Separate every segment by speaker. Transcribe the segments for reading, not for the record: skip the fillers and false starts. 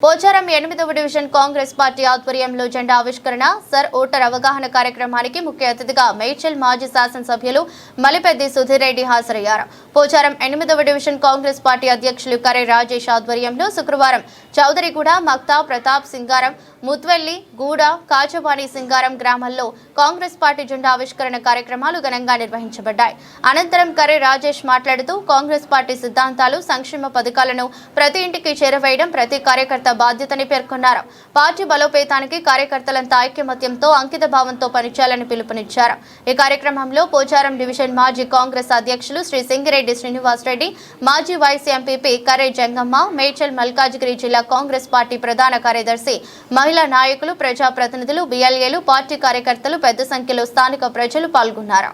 Speaker 1: పోచారం 8వ division Congress party ఆధ్వర్యంలో జెండా ఆవిష్కరణ సర్ ఓటర్ అవగాహన కార్యక్రమానికి ముఖ్య అతిథిగా మేడ్చల్ మాజీ శాసనసభ్యులు మలిపెద్ది సుధీర్ రెడ్డి హాజరయ్యారు. పోచారం 8వ డివిజన్ కాంగ్రెస్ పార్టీ అధ్యక్షులు కరే రాజేష్ ఆధ్వర్యంలో శుక్రవారం చౌదరిగూడ, మక్తా, ప్రతాప్, సింగారం, ముత్వెల్లి, గూడ, కాచవాణి, సింగారం గ్రామాల్లో కాంగ్రెస్ పార్టీ జెండా ఆవిష్కరణ కార్యక్రమాలు ఘనంగా నిర్వహించబడ్డాయి. అనంతరం కరే రాజేష్ మాట్లాడుతూ కాంగ్రెస్ పార్టీ సిద్ధాంతాలు, సంక్షేమ పథకాలను ప్రతి ఇంటికి చేరవేయడం ప్రతి కార్యకర్త బాధ్యతని పేర్కొన్నారు. పార్టీ బలోపేతానికి కార్యకర్తలంతా ఐక్యమత్యంతో అంకిత భావంతో పనిచేయాలని పిలుపునిచ్చారు. ఈ కార్యక్రమంలో పోచారం డివిజన్ మాజీ కాంగ్రెస్ అధ్యక్షులు శ్రీ సింగిరెడ్డి శ్రీనివాసరెడ్డి, మాజీ వైస్ ఎంపీపీ కరే జంగమ్మ, మేడ్చల్ మల్కాజ్గిరి జిల్లా కాంగ్రెస్ పార్టీ ప్రధాన కార్యదర్శి, మహిళా నాయకులు, ప్రజాప్రతినిధులు, బిఎల్ఏలు, పార్టీ కార్యకర్తలు పెద్ద సంఖ్యలో స్థానిక ప్రజలు పాల్గొన్నారు.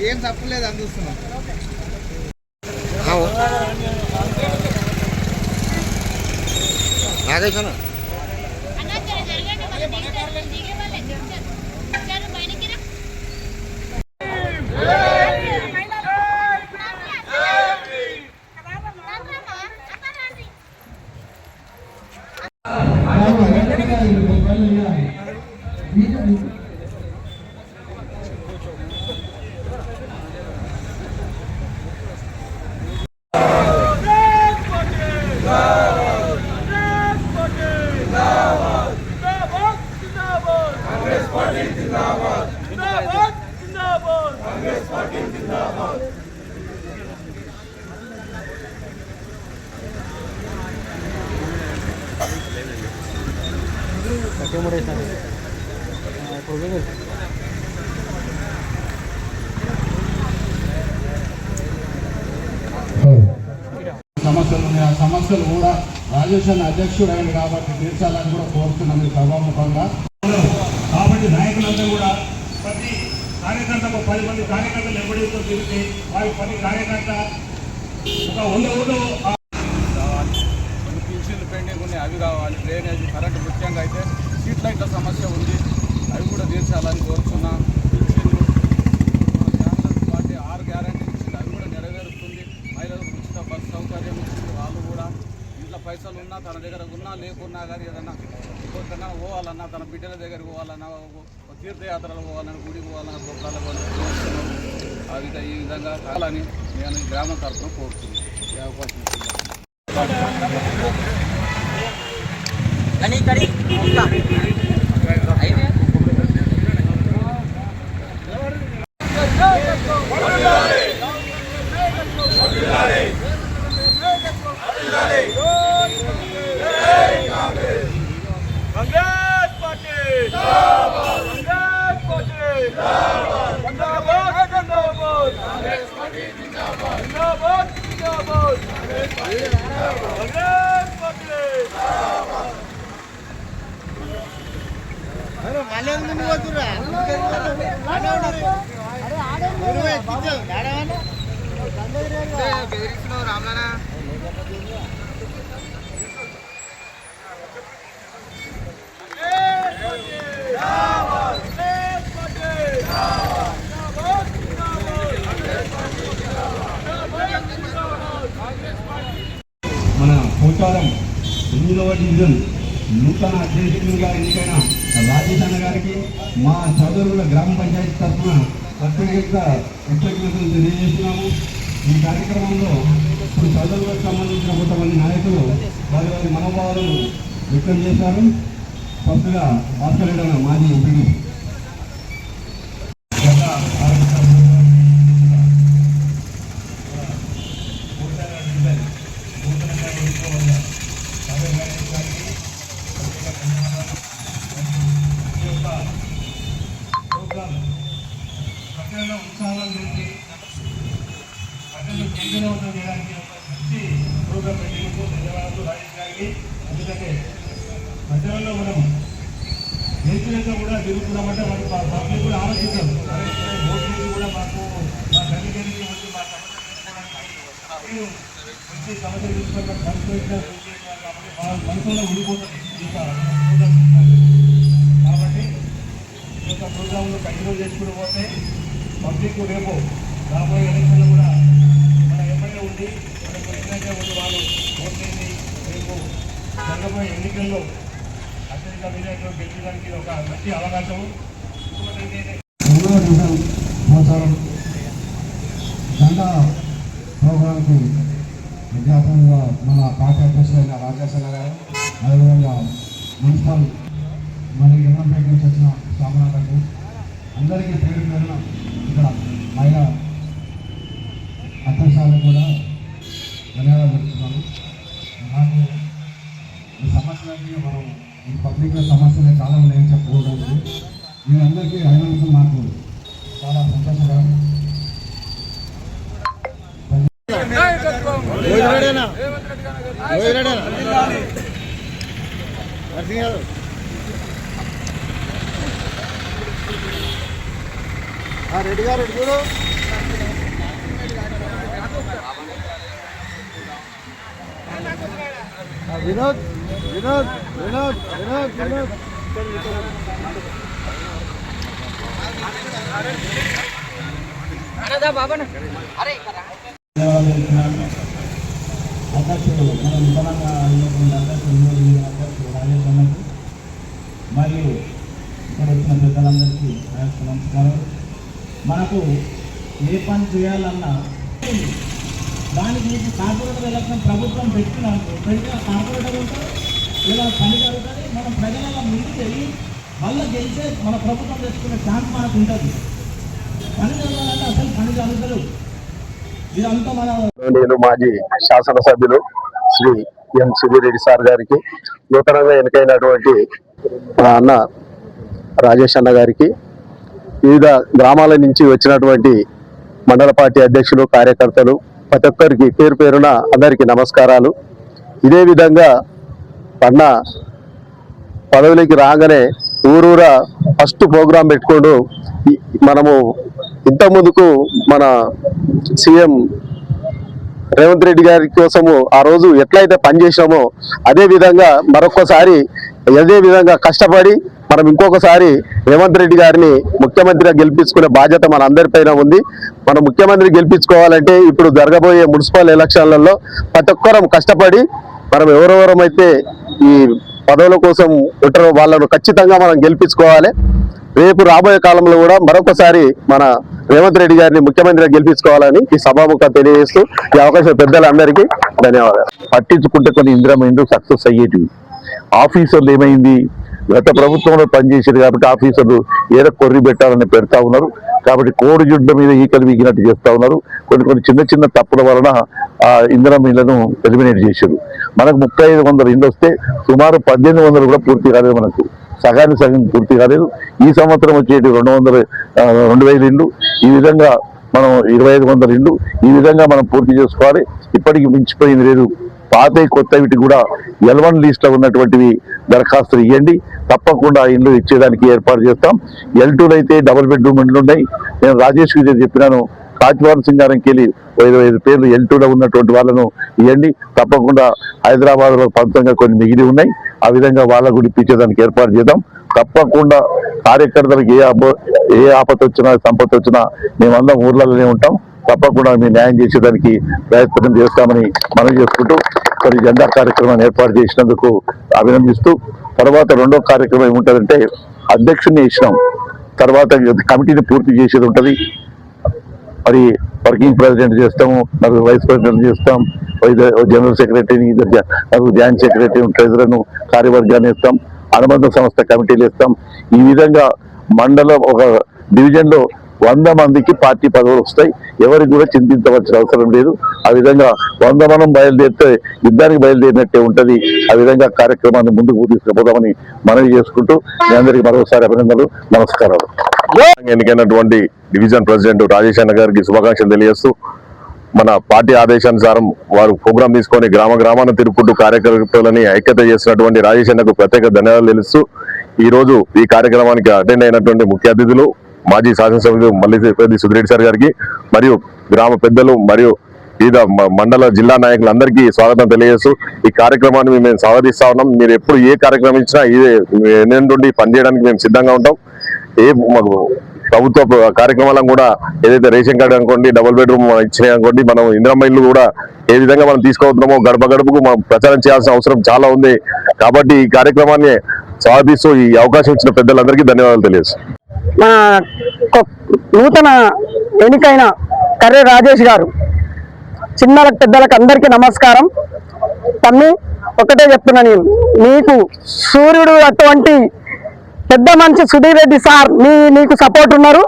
Speaker 2: ఏం తప్పలేదు అందిస్తున్నాం.
Speaker 3: సమస్యలు ఉన్నాయి. ఆ సమస్యలు కూడా రాజేష్ అధ్యక్షుడు అయింది కాబట్టి తీర్చాలని కూడా కోరుతున్నాం ఈ సభాముఖంగా. కాబట్టి నాయకులంతా కూడా ప్రతి కార్యకర్తకు 10 మంది కార్యకర్తలు ఎప్పుడైతే తిరిగి వారి ప్రతి కార్యకర్త ఒక 100 ఊళ్ళు పింఛన్లు పెండింగ్ ఉన్నాయి, అవి కావాలి. డ్రైనేజ్, కరెంటు, ముఖ్యంగా అయితే స్ట్రీట్ లైట్ల సమస్య ఉంది, అవి కూడా తీర్చాలని కోరుతున్నా. పింఛన్లు పార్టీ 6 గ్యారెంటీ ఇచ్చింది, అవి కూడా నెరవేరుస్తుంది. మహిళలకు ఉచిత బస్సు సౌకర్యం ఇచ్చింది. వాళ్ళు కూడా ఇంట్లో పైసలు ఉన్నా, తన దగ్గర ఉన్నా లేకున్నా కానీ ఏదన్నా ఎక్కడికన్నా పోవాలన్నా, తన బిడ్డల దగ్గరికి పోవాలన్నా, తీర్థయాత్రలు పోవాలని, గుడికి పోవాలన్నా, గొప్పలకు అది ఈ విధంగా కావాలని నేను ఈ గ్రామం తరఫున కోరుతున్నాను. ఈ అవకాశం రామ్లానా మన పోచారం 8వ డివిజన్ నూతన అధ్యక్షులుగా ఎన్నికైన రాజేష్ అన్న గారికి మా చౌదరిగూడ గ్రామ పంచాయతీ తరఫున ప్రత్యేకంగా కృతజ్ఞతలు తెలియజేస్తున్నాము. ఈ కార్యక్రమంలో ఇప్పుడు చౌదరిగూడకు సంబంధించిన కొంతమంది నాయకులు వారి వారి మనోభావాలను వ్యక్తం చేశారు. ఫస్ట్గా భాస్కర్ రెడ్డి అన్న మాజీ ఎంపీ ఉత్సాహాలు పెట్టి ప్రజలు కేంద్రంలో చేయడానికి ఒక మంచి ప్రోగ్రాం పెట్టినందుకు ధన్యవాదాలు రాజేష్ గారికి.
Speaker 4: ఎందుకంటే మధ్యలో మనం నేర్చుకుంటే కూడా తిరుగుతున్నామంటే మనకు పబ్లిక్ కూడా ఆలోచిస్తారు ఓటు నుంచి కూడా మాకు మా గల్లీకి వచ్చి మా మంచి సమస్య తీసుకుంటాం కాబట్టి మనసులో ఉండిపోతుంది కాబట్టి ఈ యొక్క ప్రోగ్రాంలు కంటిన్యూ చేసుకుని పోతే పబ్లిక్ రేపు రాబోయే ఎలక్షన్లో కూడా మన ఎమ్మెల్యే ఉండి మనకు ఎమ్మెల్యే ఉండి వాళ్ళు ఓట్లేసి రేపు జరగబోయే ఎన్నికల్లో అత్యధిక విజయంతో గెలిచడానికి ఒక మంచి అవకాశం.
Speaker 5: సంవత్సరం జెండా ప్రోగ్రాంకి విజ్ఞాపనంగా మన పార్టీ అధ్యక్షులైన రాజేశ్వర గారు, అదేవిధంగా మున్సిపల్ మరి ఎమ్మెల్యేపేట నుంచి వచ్చిన సామనాథకు అందరికీ పేరు పేరున ఇక్కడ మహిళా అధ్యక్షులకు కూడా ధన్యవాదాలు చెప్తున్నాను. నాకు ఈ సమస్యలన్నీ మనం ఈ పబ్లిక్లో సమస్యలు చాలా ఉన్నాయని చెప్పుకోవడానికి మీ అందరికీ అయినందుకు నాకు చాలా సంతోషకరం.
Speaker 2: రెడ్డి గారు చూడు వినోద్ వినోద్ వినోద్ వినోద్ వినోద్
Speaker 5: అధ్యక్షుడు మన విధానంగా అధ్యక్షుడు రాజేష్ అన్నకు మరియు ఇక్కడ వచ్చిన పెద్దలందరికీ నమస్కారం. మనకు ఏ పని చేయాలన్నా దానికి కార్పొరేటర్ ఎలక్షన్ ప్రభుత్వం పెట్టిన కార్పొరేటర్ ఉంటే ఇలా పని జరుగుతుంది. మనం ప్రజల ముందుకు వెళ్ళి మళ్ళీ గెలిచే మన ప్రభుత్వం తెచ్చుకునే ఛాన్స్ మనకు ఉంటుంది. పని జరగాలంటే అసలు పని జరుగుతుంది. ఇదంతా మన
Speaker 6: నేను మాజీ శాసనసభ్యులు శ్రీ ఎం సుధీరెడ్డి సార్ గారికి, నూతనంగా ఎన్నికైనటువంటి మా అన్న రాజేష్ అన్న గారికి, వివిధ గ్రామాల నుంచి వచ్చినటువంటి మండల పార్టీ అధ్యక్షులు, కార్యకర్తలు, ప్రతి ఒక్కరికి పేరు పేరున అందరికీ నమస్కారాలు. ఇదే విధంగా అన్న పదవిలోకి రాగానే ఊరూరా ఫస్ట్ ప్రోగ్రాం పెట్టుకోండు. మనము ఇంతకుముందుకు మన సీఎం రేవంత్ రెడ్డి గారి కోసము ఆ రోజు ఎట్లయితే పనిచేసినామో అదే విధంగా మరొకసారి అదే విధంగా కష్టపడి మనం ఇంకొకసారి రేవంత్ రెడ్డి గారిని ముఖ్యమంత్రిగా గెలిపించుకునే బాధ్యత మన అందరిపైన ఉంది. మనం ముఖ్యమంత్రి గెలిపించుకోవాలంటే ఇప్పుడు జరగబోయే మున్సిపల్ ఎలక్షన్లలో ప్రతి ఒక్కరం కష్టపడి మనం ఎవరెవరమైతే ఈ పదవుల కోసం ఉంటారో వాళ్ళను ఖచ్చితంగా మనం గెలిపించుకోవాలి. రేపు రాబోయే కాలంలో కూడా మరొకసారి మన రేవంత్ రెడ్డి గారిని ముఖ్యమంత్రిగా గెలిపించుకోవాలని ఈ సభాముఖంగా తెలియజేస్తూ ఈ అవకాశం పెద్దలందరికీ ధన్యవాదాలు.
Speaker 7: పట్టించుకుంటే కొన్ని ఇందిరామైండు సక్సెస్ అయ్యేటివి. ఆఫీసర్లు ఏమైంది, గత ప్రభుత్వంలో పనిచేసారు కాబట్టి ఆఫీసర్లు ఏదో కొర్రి పెట్టాలని పెడతా ఉన్నారు. కాబట్టి కోడి జుడ్డ మీద ఈకలు వీగినట్టు చేస్తా ఉన్నారు. కొన్ని చిన్న చిన్న తప్పుల వలన ఆ ఇందిరామైండ్లను ఎలిమినేట్ చేశారు. మనకు 3500 ఇండ్లు వస్తే సుమారు 1800 కూడా పూర్తి కాలేదు. మనకు సగం పూర్తి కాలేదు. ఈ సంవత్సరం వచ్చేటి 2000 ఇండ్లు, ఈ విధంగా మనం 2500 ఇండ్లు ఈ విధంగా మనం పూర్తి చేసుకోవాలి. ఇప్పటికి మించిపోయింది లేదు. పాత కొత్త వీటి కూడా L1 లిస్ట్ లో ఉన్నటువంటివి దరఖాస్తులు ఇవ్వండి, తప్పకుండా ఇండ్లు ఇచ్చేదానికి ఏర్పాటు చేస్తాం. L2లో అయితే డబుల్ బెడ్రూమ్ ఇండ్లు ఉన్నాయి. నేను రాజేష్ కి చెప్పినాను, కాచివారం సింగారంకి వెళ్ళి 5 పేర్లు L2లో ఉన్నటువంటి వాళ్ళను ఇవ్వండి, తప్పకుండా హైదరాబాద్ లో పంతంగా కొన్ని మిగిలి ఉన్నాయి, ఆ విధంగా వాళ్ళకు కూడా ఇప్పించేదానికి ఏర్పాటు చేద్దాం. తప్పకుండా కార్యకర్తలకు ఏ ఆపద వచ్చినా సంపద వచ్చినా మేమందరం ఊర్లలోనే ఉంటాం. తప్పకుండా మేము న్యాయం చేసేదానికి ప్రయత్నం చేస్తామని మనం చేసుకుంటూ మరి జెండా కార్యక్రమాన్ని ఏర్పాటు చేసినందుకు అభినందిస్తూ, తర్వాత రెండో కార్యక్రమం ఏముంటుందంటే అధ్యక్షుడిని ఇచ్చినాం, తర్వాత కమిటీని పూర్తి చేసేది ఉంటుంది. మరి వర్కింగ్ ప్రెసిడెంట్ చేస్తాము, నలుగురు వైస్ ప్రెసిడెంట్ చేస్తాం, జనరల్ సెక్రటరీని, నలుగురు జాయింట్ సెక్రటరీ, ట్రెజరర్ను, కార్యవర్గాన్ని ఇస్తాం, అనుబంధ సంస్థ కమిటీలు ఇస్తాం. ఈ విధంగా మండలం ఒక డివిజన్లో 100 మందికి పార్టీ పదవులు వస్తాయి. ఎవరికి కూడా చింతించవలసిన అవసరం లేదు. ఆ విధంగా 100 మనం బయలుదేరితే యుద్ధానికి బయలుదేరినట్టే ఉంటది. ఆ విధంగా కార్యక్రమాన్ని ముందుకు తీసుకుపోదామని మనవి చేసుకుంటూ మీ అందరికీ మరోసారి అభినందనలు, నమస్కారాలు.
Speaker 6: ఎన్నికైనటువంటి డివిజన్ ప్రెసిడెంట్ రాజేష్ అన్న గారికి శుభాకాంక్షలు తెలియజేస్తూ, మన పార్టీ ఆదేశానుసారం వారు ప్రోగ్రాం తీసుకొని గ్రామాన్ని తిరుగుకుంటూ కార్యకర్తలని ఐక్యత చేసినటువంటి రాజేష్ అన్నకు ప్రత్యేక ధన్యవాదాలు తెలుస్తూ ఈ రోజు ఈ కార్యక్రమానికి అటెండ్ అయినటువంటి ముఖ్య అతిథులు మాజీ శాసనసభ్యులు మల్లిపెద్ది సుధిరెడ్డి సార్ గారికి మరియు గ్రామ పెద్దలు మరియు వివిధ మండల జిల్లా నాయకులందరికీ స్వాగతం తెలియజేస్తూ ఈ కార్యక్రమాన్ని మేము స్వాగతిస్తా ఉన్నాం. మీరు ఎప్పుడు ఏ కార్యక్రమం ఇచ్చినా ఇదే నుండి పనిచేయడానికి మేము సిద్ధంగా ఉంటాం. మాకు ప్రభుత్వ కార్యక్రమాలను కూడా ఏదైతే రేషన్ కార్డు అనుకోండి, డబుల్ బెడ్రూమ్ ఇచ్చినాయి అనుకోండి, మనం ఇందిరమ్మ ఇల్లు కూడా ఏ విధంగా మనం తీసుకోవతున్నామో గడప గడపకు మనం ప్రచారం చేయాల్సిన అవసరం చాలా ఉంది. కాబట్టి ఈ కార్యక్రమాన్ని స్వాగతిస్తూ ఈ అవకాశం ఇచ్చిన పెద్దలందరికీ ధన్యవాదాలు తెలియజేస్తాం.
Speaker 8: మా నూతన ఎన్నికైన కర్రె రాజేష్ గారు చిన్నలకు పెద్దలకు అందరికీ నమస్కారం. తమ్మి ఒకటే చెప్తున్నా, నేను నీకు సూర్యుడు అటువంటి పెద్ద మనిషి సుధీర్ రెడ్డి సార్ నీకు సపోర్ట్ ఉన్నారు.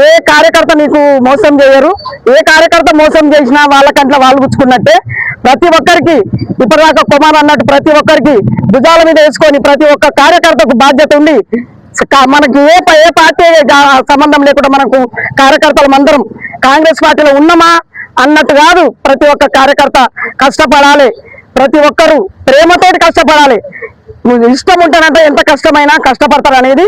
Speaker 8: ఏ కార్యకర్త నీకు మోసం చేయరు. ఏ కార్యకర్త మోసం చేసినా వాళ్ళకంటే వాళ్ళు పుచ్చుకున్నట్టే. ప్రతి ఒక్కరికి ఇప్పటిదాకా కుమార్ అన్నట్టు ప్రతి ఒక్కరికి భుజాల మీద వేసుకొని ప్రతి ఒక్క కార్యకర్తకు బాధ్యత ఉంది. మనకి ఏ పార్టీ సంబంధం లేకుండా మనకు కార్యకర్తలు అందరం కాంగ్రెస్ పార్టీలో ఉన్నామా అన్నట్టు కాదు. ప్రతి ఒక్క కార్యకర్త కష్టపడాలి. ప్రతి ఒక్కరు ప్రేమతోటి కష్టపడాలి. నువ్వు ఇష్టం ఉంటానంటే ఎంత కష్టమైనా కష్టపడతారు అనేది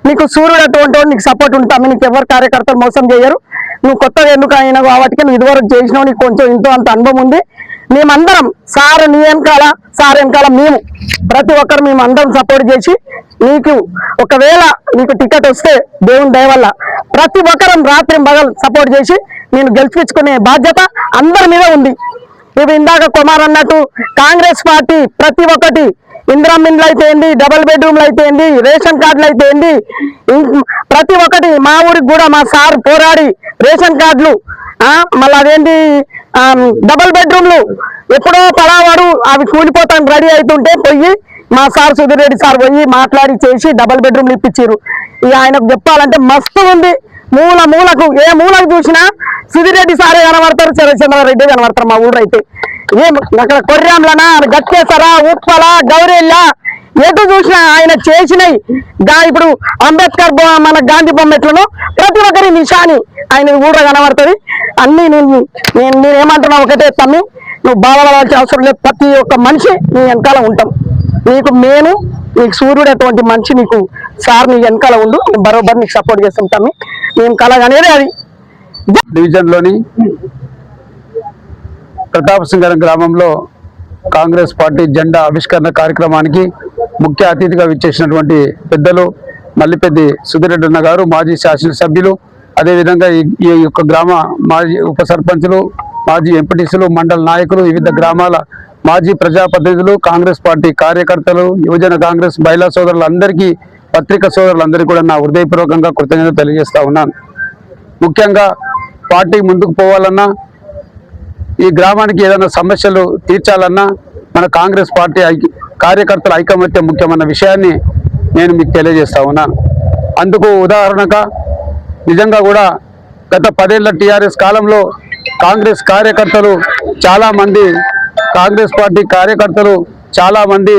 Speaker 8: నీకు సూర్యుడు అటువంటి నీకు సపోర్ట్ ఉంటాము. నీకు ఎవరు కార్యకర్తలు మోసం చేయరు. నువ్వు కొత్తగా ఎందుకు అయినా కాబట్టి నువ్వు ఇదివరకు చేసినావు. నీకు కొంచెం ఇంతో అంత అనుభవం ఉంది. మేమందరం సార్ నీ వెనకాల సార్ వెనకాల మేము ప్రతి ఒక్కరు మేము అందరం సపోర్ట్ చేసి నీకు ఒకవేళ నీకు టికెట్ వస్తే దేవుని దయ వల్ల ప్రతి ఒక్కరం రాత్రి పగలు సపోర్ట్ చేసి నేను గెలిపించుకునే బాధ్యత అందరి మీద ఉంది. నువ్వు ఇందాక కుమార్ అన్నట్టు కాంగ్రెస్ పార్టీ ప్రతి ఒక్కటి ఇందిరమ్మ ఇండ్లు అయితే ఏంది, డబుల్ బెడ్రూమ్లు అయితే ఏంది, రేషన్ కార్డులు అయితే ఏంది, ప్రతి ఒక్కటి మా ఊరికి కూడా మా సార్ పోరాడి రేషన్ కార్డులు మళ్ళీ అదేంటి డబుల్ బెడ్రూమ్లు ఎప్పుడో పడావాడు అవి కూలిపోతాను రెడీ అవుతుంటే పోయి మా సార్ సుధీర్ రెడ్డి సార్ పోయి మాట్లాడి చేసి డబుల్ బెడ్రూమ్లు ఇప్పించారు. ఇక ఆయనకు చెప్పాలంటే మస్తు ఉంది. మూలకు ఏ మూలకు చూసినా సుధీర్ రెడ్డి సారే కనబడతారు, చంద్రరెడ్డి కనబడతారు. మా ఊరు అయితే ఏం అక్కడ కొర్రాంలనా, గట్కేసరా, ఉప్పల, గౌరెల్లా ఎటు చూసినా ఆయన చేసినాయి. ఇప్పుడు అంబేద్కర్ మన గాంధీ బొమ్మ ఎట్లనో ప్రతి ఒక్కరి నిశాని ఆయన ఊళ్ళో కనబడుతుంది. అన్ని నేనేమంటున్నావు ఒకటే తమ్మి, నువ్వు బాధపడాల్సిన అవసరం లేదు. ప్రతి ఒక్క మనిషి నీ వెనకాల ఉంటాం. నీకు సూర్యుడు అటువంటి మనిషి నీకు సార్ నీ వెనకాల ఉండు. బరోబర్ నీకు సపోర్ట్ చేస్తాం తమ్మి. మేము కలగనేది అది.
Speaker 9: డివిజన్లోని ప్రతాప్ సింగరం గ్రామంలో కాంగ్రెస్ పార్టీ జెండా ఆవిష్కరణ కార్యక్రమానికి ముఖ్య అతిథిగా విచ్చేసినటువంటి పెద్దలు మల్లిపెద్ది సుధిరెడ్డి అన్న గారు, మాజీ శాసనసభ్యులు, అదేవిధంగా ఈ యొక్క గ్రామ మాజీ ఉప సర్పంచులు, మాజీ ఎంపీటీసీలు, మండల నాయకులు, వివిధ గ్రామాల మాజీ ప్రజాప్రతినిధులు, కాంగ్రెస్ పార్టీ కార్యకర్తలు, యువజన కాంగ్రెస్ మహిళా సోదరులందరికీ, పత్రికా సోదరులందరికీ కూడా నా హృదయపూర్వకంగా కృతజ్ఞతలు తెలియజేస్తా ఉన్నాను. ముఖ్యంగా పార్టీ ముందుకు పోవాలన్నా, ఈ గ్రామానికి ఏదైనా సమస్యలు తీర్చాలన్నా మన కాంగ్రెస్ పార్టీ కార్యకర్తల ఐకమత్యం ముఖ్యమైన విషయాన్ని నేను మీకు తెలియజేస్తా ఉన్నాను. అందుకు ఉదాహరణగా నిజంగా కూడా గత 10 ఏళ్ల టీఆర్ఎస్ కాలంలో కాంగ్రెస్ కార్యకర్తలు చాలామంది, కాంగ్రెస్ పార్టీ కార్యకర్తలు చాలామంది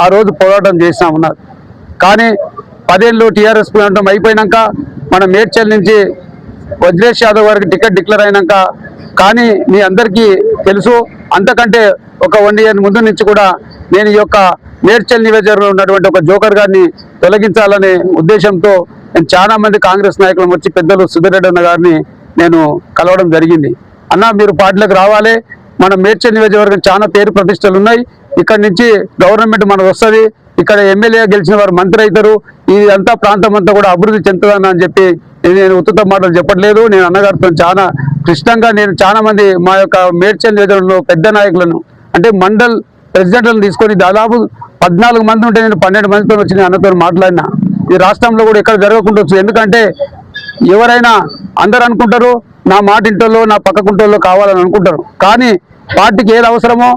Speaker 9: ఆ రోజు పోరాటం చేస్తూ ఉన్నారు. కానీ 10 ఏళ్ళు టీఆర్ఎస్ పోరాటం అయిపోయినాక మన మేడ్చల్ నుంచి వజ్రేష్ యాదవ్ గారికి టికెట్ డిక్లేర్ అయినాక, కానీ మీ అందరికీ తెలుసు అంతకంటే ఒక 1 ఇయర్ ముందు నుంచి కూడా నేను ఈ యొక్క మేడ్చల్ నియోజకవర్గంలో ఉన్నటువంటి ఒక జోకర్ గారిని తొలగించాలనే ఉద్దేశంతో నేను చాలా మంది కాంగ్రెస్ నాయకులు వచ్చి పెద్దలు సుధిరెడ్డి అన్న గారిని నేను కలవడం జరిగింది. అన్న మీరు పార్టీలకు రావాలి, మన మేడ్చల్ నియోజకవర్గం చాలా పేరు ప్రతిష్టలు ఉన్నాయి, ఇక్కడ నుంచి గవర్నమెంట్ మనకు వస్తుంది, ఇక్కడ ఎమ్మెల్యే గెలిచిన వారు మంత్రి అవుతారు, ఇది అంతా ప్రాంతం అంతా కూడా అభివృద్ధి చెందుతుందని అని చెప్పి నేను ఉత్తుత మాటలు చెప్పట్లేదు. నేను అన్నగారితో చాలా క్లిష్టంగా నేను చాలా మంది మా యొక్క మేడ్చల్ నియోజకవర్గంలో పెద్ద నాయకులను అంటే మండల్ ప్రెసిడెంట్లను తీసుకొని దాదాపు 14 మంది ఉంటే నేను 12 మందితో వచ్చి నేను అన్నతో మాట్లాడినా. ఈ రాష్ట్రంలో కూడా ఎక్కడ జరగకుండా, ఎందుకంటే ఎవరైనా అందరు అనుకుంటారు నా మాట ఇంటోళ్ళు నా పక్కకుంటోళ్ళు కావాలని అనుకుంటారు. కానీ పార్టీకి ఏది అవసరమో,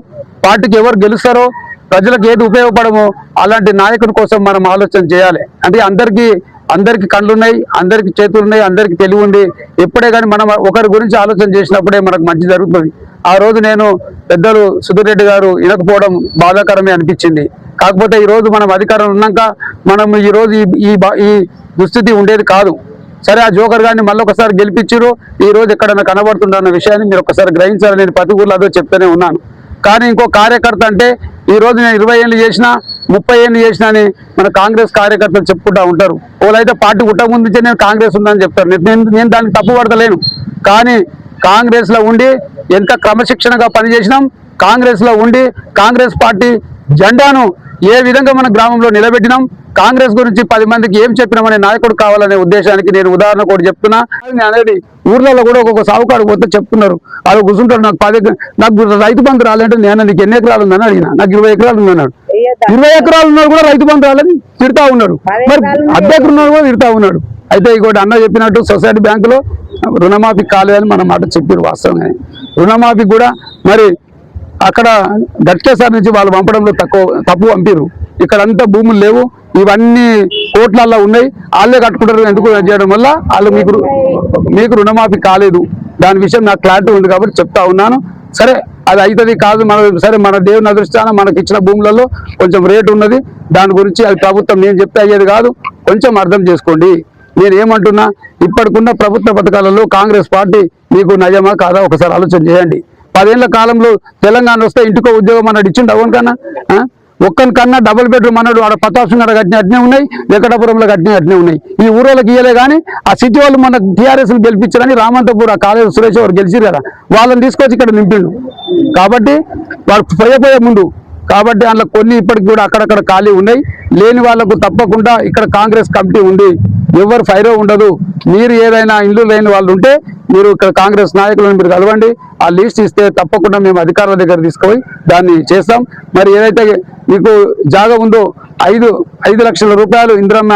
Speaker 9: పార్టీకి ఎవరు గెలుస్తారో, ప్రజలకు ఏది ఉపయోగపడమో అలాంటి నాయకుని కోసం మనం ఆలోచన చేయాలి. అంటే అందరికీ కళ్ళు ఉన్నాయి, అందరికీ చేతులు ఉన్నాయి, అందరికీ తెలివి ఉంది. ఎప్పుడే కానీ మనం ఒకరి గురించి ఆలోచన చేసినప్పుడే మనకు మంచి జరుగుతుంది. ఆ రోజు నేను పెద్దలు సుధీర్ రెడ్డి గారు వినకపోవడం బాధాకరమే అనిపించింది. కాకపోతే ఈరోజు మనం అధికారం ఉన్నాక మనం ఈరోజు ఈ దుస్థితి ఉండేది కాదు. సరే ఆ జోకర్ గారిని మళ్ళీ ఒకసారి గెలిపించారు, ఈ రోజు ఎక్కడైనా కనబడుతుందన్న విషయాన్ని మీరు ఒకసారి గ్రహించాలని నేను ప్రతి ఊర్లో అదో చెప్తూనే ఉన్నాను. కానీ ఇంకో కార్యకర్త అంటే ఈ రోజు నేను 20 ఏళ్ళు చేసినా 30 ఏళ్ళు చేసినా అని మన కాంగ్రెస్ కార్యకర్తలు చెప్పుకుంటా ఉంటారు. వాళ్ళైతే పార్టీ పుట్టక ముందు నుంచే నేను కాంగ్రెస్ ఉందని చెప్తారు. నేను దాన్ని తప్పు పడతలేను. కానీ కాంగ్రెస్ లో ఉండి ఎంత క్రమశిక్షణగా పనిచేసినాం, కాంగ్రెస్ లో ఉండి కాంగ్రెస్ పార్టీ జెండాను ఏ విధంగా మన గ్రామంలో నిలబెట్టినాం, కాంగ్రెస్ గురించి 10 మందికి ఏం చెప్పినామనే నాయకుడు కావాలనే ఉద్దేశానికి నేను ఉదాహరణ కూడా చెప్తున్నా. అనేది ఊర్లలో కూడా ఒక్కొక్క సావుకాడు పోతే చెప్తున్నారు, వాళ్ళు కూర్చుంటారు. నాకు రైతు బంధు రాలంటే నేను నీకు ఎన్ని ఎకరాలు ఉందని అడిగినా, నాకు 20 ఎకరాలు ఉందన్నాడు. 20 ఎకరాలు ఉన్నాడు కూడా రైతు బంధు రాలని తిడతా ఉన్నాడు. మరి అధ్యక్షుడు ఉన్నాడు కూడా తిడతా ఉన్నాడు. అయితే ఇంకోటి అన్న చెప్పినట్టు సొసైటీ బ్యాంకులో రుణమాఫీ కాలేదని మన మాట చెప్పారు వాస్తవంగా. రుణమాఫీ కూడా మరి అక్కడ గట్కేసారి నుంచి వాళ్ళు పంపడంలో తప్పు పంపిరు. ఇక్కడంతా భూములు లేవు, ఇవన్నీ కోట్లల్లో ఉన్నాయి, వాళ్ళే కట్టుకుంటారు. ఎందుకు చేయడం వల్ల వాళ్ళు మీకు రుణమాఫీ కాలేదు. దాని విషయం నాకు క్లారిటీ ఉంది కాబట్టి చెప్తా ఉన్నాను. సరే అది అవుతుంది కాదు సరే మన దేవుని అదృష్టాన మనకి ఇచ్చిన భూములలో కొంచెం రేటు ఉన్నది, దాని గురించి అది ప్రభుత్వం నేను చెప్తే అయ్యేది కాదు, కొంచెం అర్థం చేసుకోండి. నేను ఏమంటున్నా, ఇప్పటికున్న ప్రభుత్వ పథకాలలో కాంగ్రెస్ పార్టీ మీకు నయమా కాదా ఒకసారి ఆలోచన చేయండి. 10 ఏళ్ల కాలంలో తెలంగాణ వస్తే ఇంటికో ఉద్యోగం అన్నాడు ఇచ్చిండు ఎవరికన్నా? ఒక్కనికన్నా డబుల్ బెడ్రూమ్ అన్నాడు ఆడ ప్రతాప్సింగ్ కట్టిన అట్నే ఉన్నాయి, వెంకటాపురంలో కట్టిన అట్నే ఉన్నాయి. ఈ ఊరోళ్ళకి ఇయ్యలే కానీ ఆ సిటీ వాళ్ళు మన టీఆర్ఎస్ గెలిపించారని రామంతపూర్ ఆ కాలేజ్ సురేష్ వారు గెలిచిరు కదా, వాళ్ళని తీసుకొచ్చి ఇక్కడ నింపిండు. కాబట్టి వాళ్ళు పోయే ముందు కాబట్టి అందులో కొన్ని ఇప్పటికి కూడా అక్కడక్కడ ఖాళీ ఉన్నాయి. లేని వాళ్లకు తప్పకుండా ఇక్కడ కాంగ్రెస్ కమిటీ ఉంది, ఎవరు ఫైరో ఉండదు. మీరు ఏదైనా ఇల్లు లేని వాళ్ళు ఉంటే మీరు ఇక్కడ కాంగ్రెస్ నాయకులను మీరు కలవండి, ఆ లిస్ట్ ఇస్తే తప్పకుండా మేము అధికారుల దగ్గర తీసుకుపోయి దాన్ని చేస్తాం. మరి ఏదైతే మీకు జాగా ఉందో 5 లక్షల రూపాయలు ఇందిరమ్మ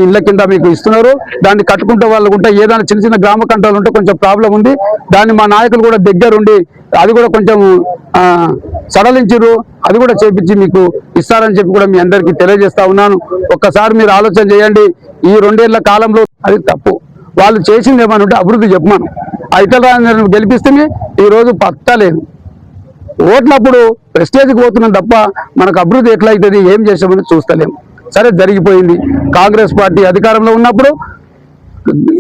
Speaker 9: ఇళ్ల కింద మీకు ఇస్తున్నారు, దాన్ని కట్టుకుంటే వాళ్ళు ఉంటే ఏదైనా చిన్న చిన్న గ్రామ కంట్రోల్ ఉంటే కొంచెం ప్రాబ్లం ఉంది, దాన్ని మా నాయకులు కూడా దగ్గరుండి అది కూడా కొంచెం సడలించారు, అది కూడా చేపించి మీకు ఇస్తారని చెప్పి కూడా మీ అందరికీ తెలియజేస్తా ఉన్నాను. ఒక్కసారి మీరు ఆలోచన చేయండి. ఈ 2 ఏళ్ల కాలంలో అది తప్పు, వాళ్ళు చేసింది ఏమని ఉంటే అభివృద్ధి చెప్పమను. ఇతర గెలిపిస్తే ఈ రోజు పట్టలేదు. ఓట్లప్పుడు ప్రెస్టేజ్కి పోతున్నాం తప్ప మనకు అభివృద్ధి ఎట్లయితుంది ఏం చేసామని చూస్తలేము. సరే జరిగిపోయింది. కాంగ్రెస్ పార్టీ అధికారంలో ఉన్నప్పుడు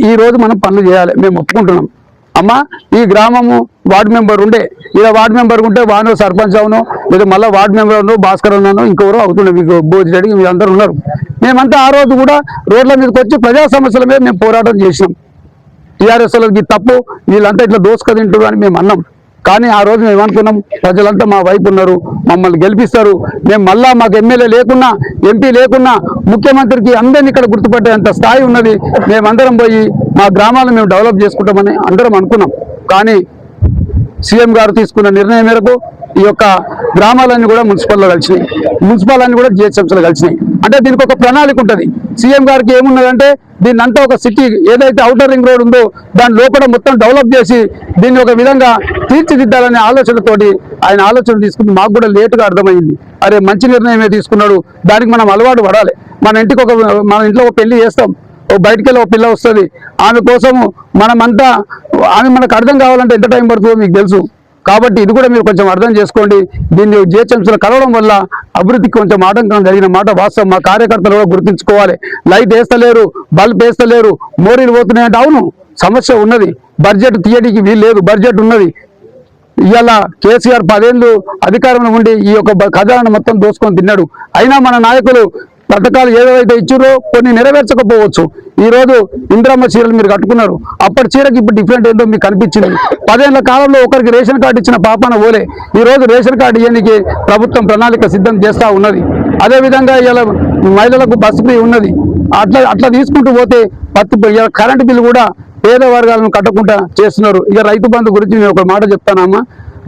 Speaker 9: ఈ రోజు మనం పనులు చేయాలి, మేము ఒప్పుకుంటున్నాం. అమ్మ ఈ గ్రామము వార్డు మెంబర్ ఉండే, ఇలా వార్డు మెంబర్ ఉంటే వానో సర్పంచ్ అవును, లేదా మళ్ళీ వార్డు మెంబర్ అవును, భాస్కర్ ఉన్నాను, ఇంకెవరో అవుతుండే, మీకు భోజరెడ్డి మీరు అందరూ ఉన్నారు. మేమంతా ఆ రోజు కూడా రోడ్ల మీదకి వచ్చి ప్రజా సమస్యల మీద మేము పోరాటం చేసినాం. టీఆర్ఎస్ వాళ్ళకి తప్పు, వీళ్ళంతా ఇట్లా దోసుక తింటారు అని మేము అన్నాం. కానీ ఆ రోజు మేము అనుకున్నాం ప్రజలంతా మా వైపు ఉన్నారు, మమ్మల్ని గెలిపిస్తారు, మేము మళ్ళా మాకు ఎమ్మెల్యే లేకున్నా ఎంపీ లేకున్నా ముఖ్యమంత్రికి అందరినీ ఇక్కడ గుర్తుపట్టేంత స్థాయి ఉన్నది, మేమందరం పోయి మా గ్రామాలను మేము డెవలప్ చేసుకుంటామని అందరం అనుకున్నాం. కానీ సీఎం గారు తీసుకున్న నిర్ణయం మేరకు ఈ యొక్క గ్రామాలన్నీ కూడా మున్సిపల్లో కలిసినాయి, మున్సిపాలన్నీ కూడా జిహెచ్ఎంసీలో కలిసినాయి. అంటే దీనికి ఒక ప్రణాళిక ఉంటుంది. సీఎం గారికి ఏమున్నదంటే దీన్ని అంతా ఒక సిటీ ఏదైతే ఔటర్ రింగ్ రోడ్ ఉందో దాని లోపల మొత్తం డెవలప్ చేసి దీన్ని ఒక విధంగా తీర్చిదిద్దాలనే ఆలోచనతోటి ఆయన ఆలోచన తీసుకుని మాకు కూడా లేటుగా అర్థమైంది. అరే మంచి నిర్ణయమే తీసుకున్నాడు, దానికి మనం అలవాటు పడాలి. మన ఇంట్లో ఒక పెళ్లి చేస్తాం, బయటికి వెళ్ళి ఒక పిల్ల వస్తుంది, ఆమె కోసము మనమంతా ఆమె మనకు అర్థం కావాలంటే ఎంత టైం పడుతుందో మీకు తెలుసు. కాబట్టి ఇది కూడా మీరు కొంచెం అర్థం చేసుకోండి. దీన్ని జిహెచ్ఎంసీలో కలవడం వల్ల అభివృద్ధికి కొంచెం ఆటంకం జరిగిన మాట వాస్తవం. మా కార్యకర్తలు కూడా గుర్తుంచుకోవాలి. లైట్ వేస్తలేరు, బల్బ్ వేస్తలేరు, మోరీలు పోతున్నాయంటే అవును సమస్య ఉన్నది. బడ్జెట్ తీయడానికి వీలు లేదు, బడ్జెట్ ఉన్నది. ఇవాళ కేసీఆర్ 10 ఏళ్ళు అధికారంలో ఉండి ఈ యొక్క ఖజానాను మొత్తం దోసుకొని తిన్నాడు. అయినా మన నాయకులు పథకాలు ఏదైతే ఇచ్చారో కొన్ని నెరవేర్చకపోవచ్చు. ఈ రోజు ఇందిరమ్మ చీరలు మీరు కట్టుకున్నారు, అప్పటి చీరకి ఇప్పుడు డిఫరెంట్ ఏందో మీకు కనిపించింది. 10 ఏళ్ల కాలంలో ఒకరికి రేషన్ కార్డు ఇచ్చిన పాపాన ఓలే ఈ రోజు రేషన్ కార్డు ఇవ్వడానికి ప్రభుత్వం ప్రణాళిక సిద్ధం చేస్తూ ఉన్నది. అదేవిధంగా ఇలా మహిళలకు బస్సు ఫ్రీ ఉన్నది. అట్లా తీసుకుంటూ పోతే కరెంటు బిల్లు కూడా పేద వర్గాలను కట్టకుండా చేస్తున్నారు. ఇక రైతు బంధు గురించి నేను ఒక మాట చెప్తానమ్మా.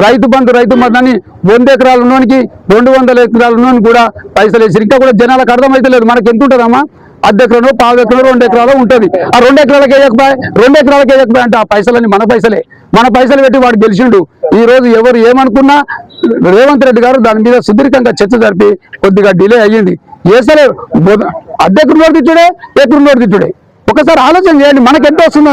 Speaker 9: రైతు బంధు అని 100 ఎకరాలు ఉన్నోనికి 200 ఎకరాలు ఉన్నోనికి కూడా పైసలు వేసి ఇంకా కూడా జనాలకు అర్థమైతే లేదు. మనకి ఎంత ఉంటుందమ్మా? 1/2 ఎకరం, 1/4 ఎకరం, 2 ఎకరాలు ఉంటుంది. ఆ 2 ఎకరాలకి వేయకపోయి 2 ఎకరాలకి వేయకపోయి అంటే ఆ పైసలన్నీ మన పైసలే. మన పైసలు పెట్టి వాడు గెలిచిండు. ఈ రోజు ఎవరు ఏమనుకున్నా రేవంత్ రెడ్డి గారు దాని మీద సుదీర్ఘంగా చర్చ జరిపి కొద్దిగా డిలే అయ్యింది. వేసలే 1/2 ఎకరం తిట్టుడే, ఎకరం తిట్టుడే. ఒకసారి ఆలోచన చేయండి, మనకి ఎంత వస్తుందో.